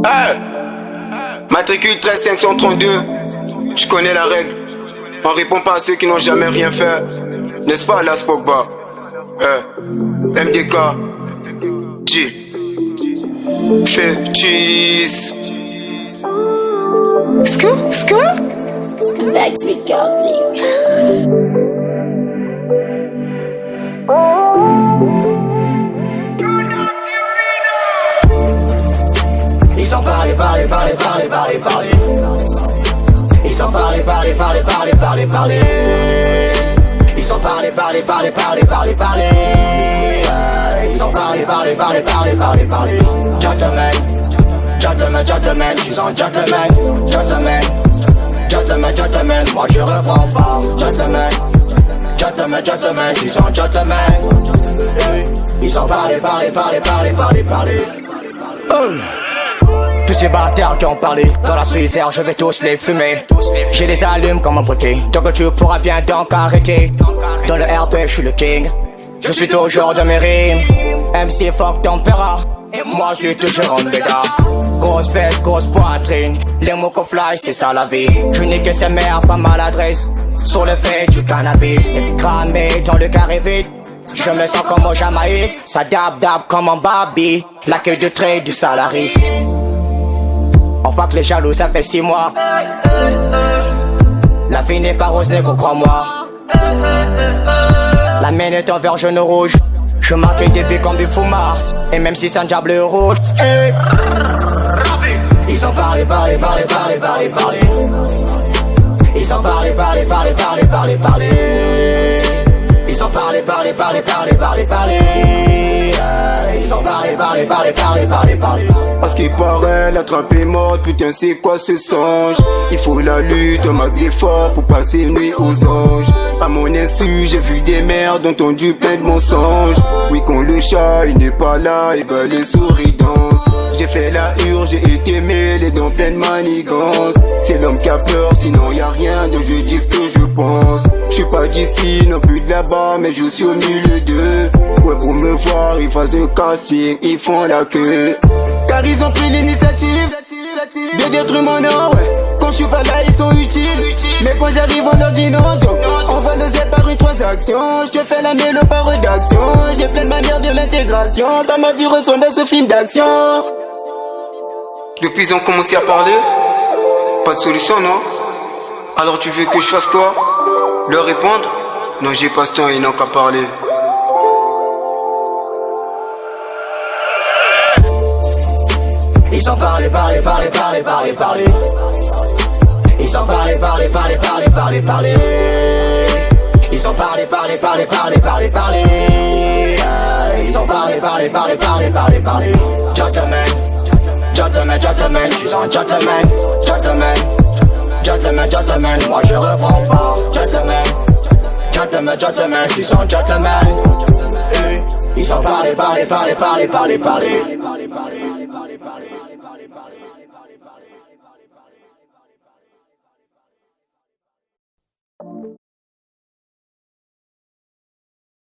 Hey! Matricule 13532. Tu connais la règle. On répond pas à ceux qui n'ont jamais rien fait. N'est-ce pas, Las Pogba? MDK. Jill. Fait cheese. Max McCartney. Ils sont parlés. Ils sont parlés. Ils sont parlés. Ils sont parlés. Gentleman, je suis un gentleman. Gentleman, moi je reprends pas. Gentleman, je suis un gentleman. Ils sont parlés. Tous ces bâtards qui ont parlé dans la Suisse, je vais tous les fumer. J'ai les allumes comme un briquet, donc tu pourras bien donc arrêter. Dans le RP, je suis le king. Je suis toujours de mes rimes. MC fuck ton père. Et moi je suis toujours en béda. Grosse fesse, grosse poitrine. Les mots qu'on fly, c'est ça la vie. Je nique ses mères, pas maladresse. Sur le fait du cannabis. Cramé dans le carré vide. Je me sens comme au Jamaïque. Ça dab comme un baby. La queue de trait du salariste. On fuck les jaloux, ça fait 6 mois. La vie n'est pas rose, négro, crois-moi. La mienne est en vert, jaune, rouge. Je marque les débuts comme du fumard. Et même si c'est un diable rouge. Ils sont parlés. Ils sont parlés. Ils sont parlés. Ils sont parlés. Parce qu'il paraît, la trappe est morte, putain c'est quoi ce songe? Il faut la lutte, un max d'effort pour passer une nuit aux anges. À mon insu, j'ai vu des merdes, entendu plein de mensonges. Oui quand le chat il n'est pas là, et ben les souris dansent. J'ai fait la hurle, j'ai été mêlé dans plein de manigances. C'est l'homme qui a peur, sinon y a rien, donc je dis ce que je pense. Je suis pas d'ici, non plus de là-bas, mais je suis au milieu d'eux. Ouais pour me voir, ils fassent un casting, ils font la queue. Car ils ont pris l'initiative de détruire mon nom, ouais. Quand je suis pas là, ils sont utiles. Mais quand j'arrive, on leur dit non, donc on va le par une transaction. Je te fais la mélo par rédaction. J'ai plein de manières de l'intégration. Dans ma vie ressemble à ce film d'action. Depuis ils ont commencé à parler. Pas de solution, non? Alors tu veux que je fasse quoi? Leur répondre? Non, j'ai pas ce temps, ils n'ont qu'à parler. Ils sont parlés. Ils sont parlés. Ils sont parlés. Ils sont parlés. Gentleman, je suis un gentleman. Moi je reprends pas. Gentleman, je suis un gentleman. Ils sont parlés.